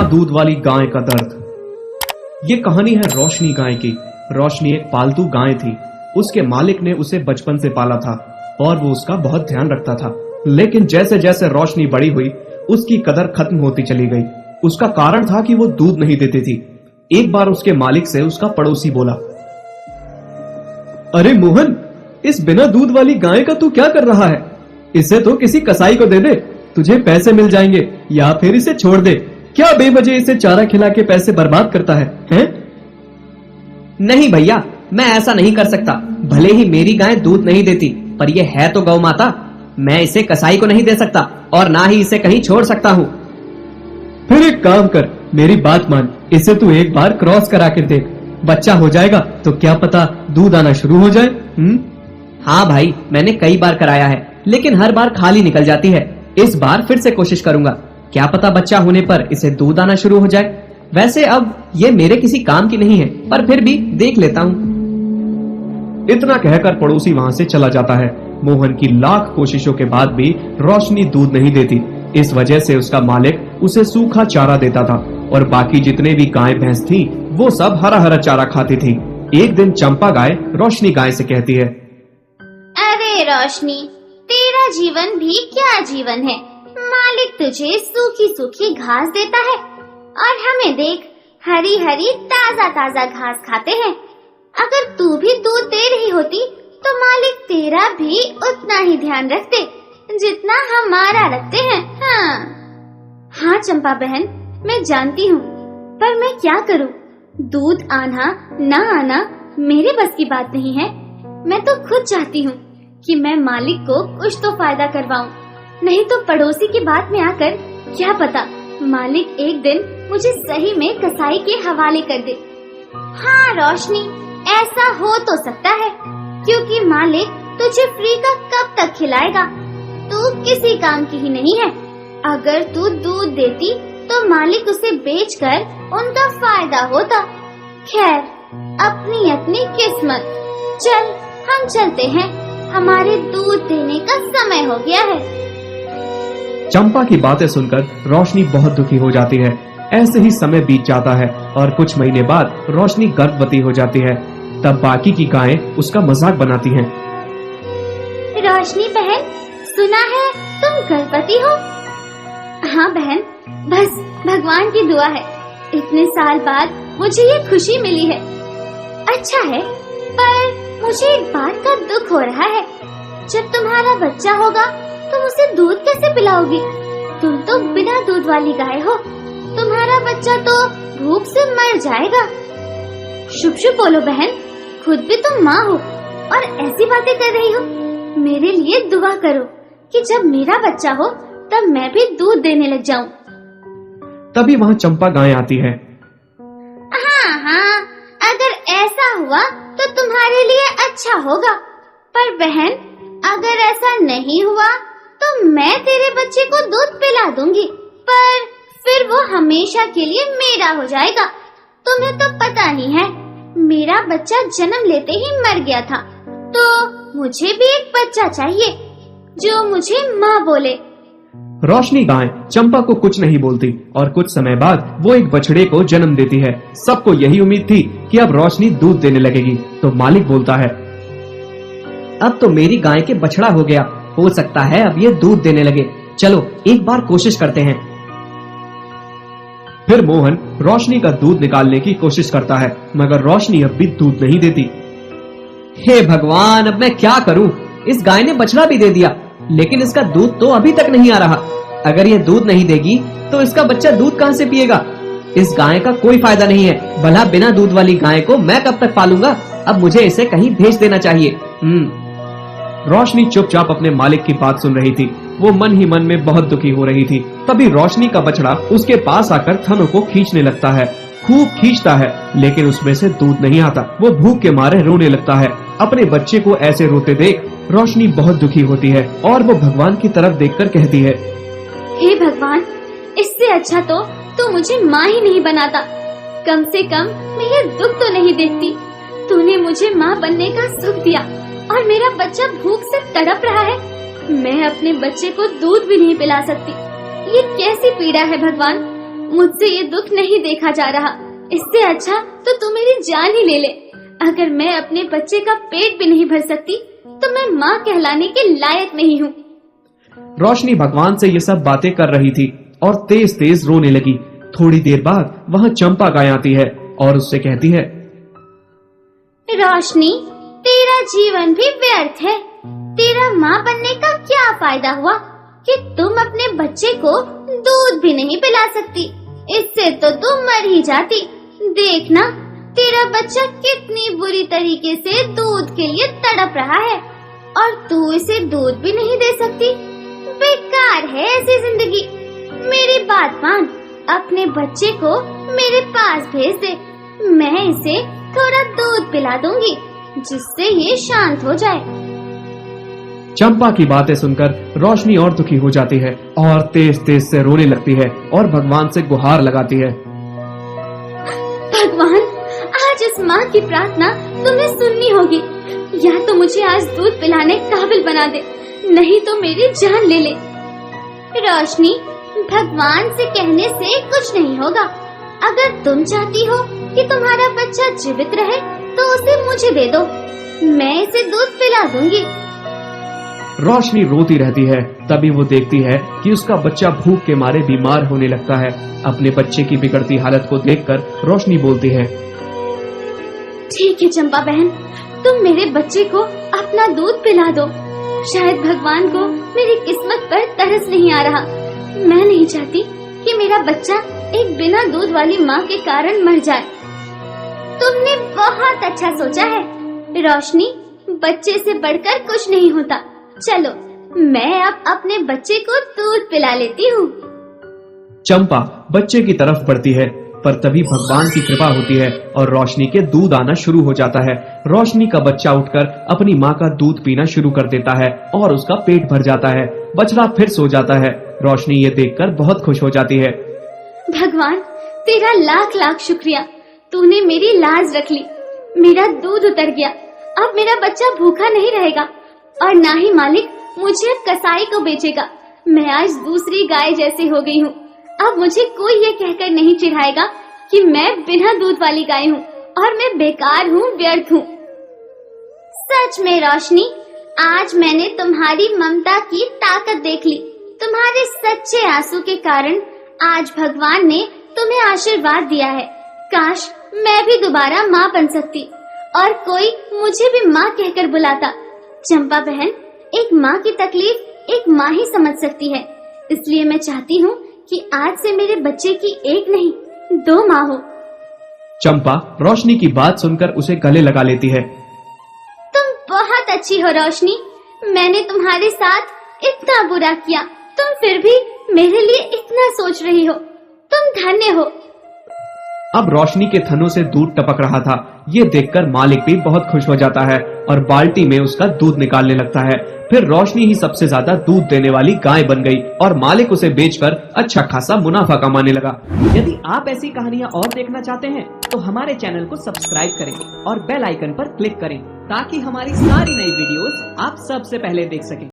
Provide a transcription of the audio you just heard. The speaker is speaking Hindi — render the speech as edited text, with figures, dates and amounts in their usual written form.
दूध वाली गाय का दर्द। ये कहानी है रोशनी गाय की। रोशनी एक पालतू गाय थी। उसके मालिक ने उसे बचपन से पाला था और वो उसका बहुत ध्यान रखता था। लेकिन जैसे जैसे रोशनी बड़ी हुई, उसकी कदर खत्म होती चली गई। उसका कारण था कि वो दूध नहीं देती थी। एक बार उसके मालिक से उसका पड़ोसी बोला, अरे मोहन, इस बिना दूध वाली गाय का तू क्या कर रहा है? इसे तो किसी कसाई को दे दे, तुझे पैसे मिल जाएंगे, या फिर इसे छोड़ दे। क्या बेवजह इसे चारा खिला के पैसे बर्बाद करता है, हैं? नहीं भैया, मैं ऐसा नहीं कर सकता। भले ही मेरी गाय दूध नहीं देती, पर यह है तो गौ माता। मैं इसे कसाई को नहीं दे सकता और ना ही इसे कहीं छोड़ सकता हूँ। फिर एक काम कर, मेरी बात मान, इसे तू एक बार क्रॉस करा के देख। बच्चा हो जाएगा तो क्या पता दूध आना शुरू हो जाए। हाँ भाई, मैंने कई बार कराया है, लेकिन हर बार खाली निकल जाती है। इस बार फिर से कोशिश करूंगा, क्या पता बच्चा होने पर इसे दूध आना शुरू हो जाए। वैसे अब ये मेरे किसी काम की नहीं है, पर फिर भी देख लेता हूँ। इतना कहकर पड़ोसी वहां से चला जाता है। मोहन की लाख कोशिशों के बाद भी रोशनी दूध नहीं देती। इस वजह से उसका मालिक उसे सूखा चारा देता था और बाकी जितने भी गाय भैंस थी वो सब हरा हरा चारा खाती थी। एक दिन चंपा गाय रोशनी गाय से कहती है, अरे रोशनी, तेरा जीवन भी क्या जीवन है। मालिक तुझे सूखी सूखी घास देता है और हमें देख, हरी हरी ताजा ताजा घास खाते हैं। अगर तू भी दूध दे रही होती तो मालिक तेरा भी उतना ही ध्यान रखते जितना हमारा रखते हैं। हाँ चंपा बहन, मैं जानती हूँ, पर मैं क्या करूँ? दूध आना ना आना मेरे बस की बात नहीं है। मैं तो खुद चाहती हूँ कि मैं मालिक को कुछ तो फायदा करवाऊं, नहीं तो पड़ोसी की बात में आकर क्या पता मालिक एक दिन मुझे सही में कसाई के हवाले कर दे। हाँ रोशनी, ऐसा हो तो सकता है, क्योंकि मालिक तुझे फ्री का कब तक खिलाएगा? तू किसी काम की ही नहीं है। अगर तू दूध देती तो मालिक उसे बेचकर उनका फायदा होता। खैर, अपनी अपनी किस्मत। चल हम चलते हैं, हमारे दूध देने का समय हो गया है। चंपा की बातें सुनकर रोशनी बहुत दुखी हो जाती है। ऐसे ही समय बीत जाता है और कुछ महीने बाद रोशनी गर्भवती हो जाती है। तब बाकी की गायें उसका मजाक बनाती हैं। रोशनी बहन, सुना है तुम गर्भवती हो? हाँ बहन, बस भगवान की दुआ है, इतने साल बाद मुझे ये खुशी मिली है। अच्छा है, पर मुझे एक बात का दुख हो रहा है। जब तुम्हारा बच्चा होगा तुम उसे दूध कैसे पिलाओगी? तुम तो बिना दूध वाली गाय हो, तुम्हारा बच्चा तो भूख से मर जाएगा। शुभ शुभ बोलो बहन, खुद भी तुम माँ हो और ऐसी बातें कर रही हो। मेरे लिए दुआ करो कि जब मेरा बच्चा हो तब मैं भी दूध देने लग जाऊं। तभी वहाँ चंपा गाय आती है। हाँ, अगर ऐसा हुआ तो तुम्हारे लिए अच्छा होगा, पर बहन अगर ऐसा नहीं हुआ तो मैं तेरे बच्चे को दूध पिला दूंगी, पर फिर वो हमेशा के लिए मेरा हो जाएगा। तुम्हें तो पता ही है, मेरा बच्चा जन्म लेते ही मर गया था, तो मुझे भी एक बच्चा चाहिए जो मुझे माँ बोले। रोशनी गाय चंपा को कुछ नहीं बोलती और कुछ समय बाद वो एक बछड़े को जन्म देती है। सबको यही उम्मीद थी कि अब रोशनी दूध देने लगेगी, तो मालिक बोलता है, अब तो मेरी गाय के बछड़ा हो गया, हो सकता है अब ये दूध देने लगे। चलो एक बार कोशिश करते हैं। फिर मोहन रोशनी का दूध निकालने की कोशिश करता है, मगर रोशनी अब भी दूध नहीं देती। हे भगवान, अब मैं क्या करूं? इस गाय ने बछड़ा भी दे दिया, लेकिन इसका दूध तो अभी तक नहीं आ रहा। अगर ये दूध नहीं देगी तो इसका बच्चा दूध कहां से पिएगा? इस गाय का कोई फायदा नहीं है। भला बिना दूध वाली गाय को मैं कब तक पालूंगा? अब मुझे इसे कहीं भेज देना चाहिए। रोशनी चुपचाप अपने मालिक की बात सुन रही थी। वो मन ही मन में बहुत दुखी हो रही थी। तभी रोशनी का बछड़ा उसके पास आकर थनों को खींचने लगता है। खूब खींचता है, लेकिन उसमें से दूध नहीं आता। वो भूख के मारे रोने लगता है। अपने बच्चे को ऐसे रोते देख रोशनी बहुत दुखी होती है और वो भगवान की तरफ देखकर कहती है, हे भगवान, इससे अच्छा तो तू मुझे माँ ही नहीं बनाता। कम से कम मैं ये दुख तो नहीं देखती। तूने मुझे माँ बनने का सुख दिया और मेरा बच्चा भूख से तड़प रहा है। मैं अपने बच्चे को दूध भी नहीं पिला सकती। ये कैसी पीड़ा है भगवान। मुझसे ये दुख नहीं देखा जा रहा। इससे अच्छा तो तू मेरी जान ही ले ले। अगर मैं अपने बच्चे का पेट भी नहीं भर सकती तो मैं माँ कहलाने के लायक नहीं हूँ। रोशनी भगवान से ये सब बातें कर रही थी और तेज तेज रोने लगी। थोड़ी देर बाद वहाँ चंपा गाय आती है और उससे कहती है, रोशनी, तेरा जीवन भी व्यर्थ है। तेरा माँ बनने का क्या फायदा हुआ कि तुम अपने बच्चे को दूध भी नहीं पिला सकती। इससे तो तुम मर ही जाती। देखना, तेरा बच्चा कितनी बुरी तरीके से दूध के लिए तड़प रहा है और तू इसे दूध भी नहीं दे सकती। बेकार है ऐसी जिंदगी। मेरी बात मान, अपने बच्चे को मेरे पास भेज दे। मैं इसे थोड़ा दूध पिला दूंगी जिससे ये शांत हो जाए। चंपा की बातें सुनकर रोशनी और दुखी हो जाती है और तेज तेज से रोने लगती है और भगवान से गुहार लगाती है। भगवान, आज इस माँ की प्रार्थना तुम्हें सुननी होगी। या तो मुझे आज दूध पिलाने काबिल बना दे, नहीं तो मेरी जान ले ले। रोशनी, भगवान से कहने से कुछ नहीं होगा। अगर तुम चाहती हो कि तुम्हारा बच्चा जीवित रहे तो उसे मुझे दे दो। मैं इसे दूध पिला दूंगी। रोशनी रोती रहती है। तभी वो देखती है कि उसका बच्चा भूख के मारे बीमार होने लगता है। अपने बच्चे की बिगड़ती हालत को देखकर रोशनी बोलती है, ठीक है चंपा बहन, तुम मेरे बच्चे को अपना दूध पिला दो। शायद भगवान को मेरी किस्मत पर तरस नहीं आ रहा। मैं नहीं चाहती कि मेरा बच्चा एक बिना दूध वाली माँ के कारण मर जाए। तुमने बहुत अच्छा सोचा है रोशनी। बच्चे से बढ़कर कुछ नहीं होता। चलो, मैं अब अपने बच्चे को दूध पिला लेती हूँ। चंपा बच्चे की तरफ बढ़ती है, पर तभी भगवान की कृपा होती है और रोशनी के दूध आना शुरू हो जाता है। रोशनी का बच्चा उठकर अपनी माँ का दूध पीना शुरू कर देता है और उसका पेट भर जाता है। बछड़ा फिर सो जाता है। रोशनी ये देखकर बहुत खुश हो जाती है। भगवान, तेरा लाख लाख शुक्रिया। तूने मेरी लाज रख ली। मेरा दूध उतर गया। अब मेरा बच्चा भूखा नहीं रहेगा और ना ही मालिक मुझे अब कसाई को बेचेगा। मैं आज दूसरी गाय जैसी हो गई हूँ। अब मुझे कोई ये कहकर नहीं चिढ़ाएगा कि मैं बिना दूध वाली गाय हूँ और मैं बेकार हूँ, व्यर्थ हूँ। सच में रोशनी, आज मैंने तुम्हारी ममता की ताकत देख ली। तुम्हारे सच्चे आंसू के कारण आज भगवान ने तुम्हें आशीर्वाद दिया है। काश मैं भी दोबारा माँ बन सकती और कोई मुझे भी माँ कहकर बुलाता। चंपा बहन, एक माँ की तकलीफ एक माँ ही समझ सकती है। इसलिए मैं चाहती हूँ कि आज से मेरे बच्चे की एक नहीं 2 माँ हो। चंपा रोशनी की बात सुनकर उसे गले लगा लेती है। तुम बहुत अच्छी हो रोशनी। मैंने तुम्हारे साथ इतना बुरा किया, तुम फिर भी मेरे लिए इतना सोच रही हो। तुम धन्य हो। अब रोशनी के थनों से दूध टपक रहा था। ये देखकर मालिक भी बहुत खुश हो जाता है और बाल्टी में उसका दूध निकालने लगता है। फिर रोशनी ही सबसे ज्यादा दूध देने वाली गाय बन गई और मालिक उसे बेचकर अच्छा खासा मुनाफा कमाने लगा। यदि आप ऐसी कहानियाँ और देखना चाहते हैं तो हमारे चैनल को सब्सक्राइब करें और बेल आइकन पर क्लिक करें ताकि हमारी सारी नई वीडियोस आप सबसे पहले देख सकें।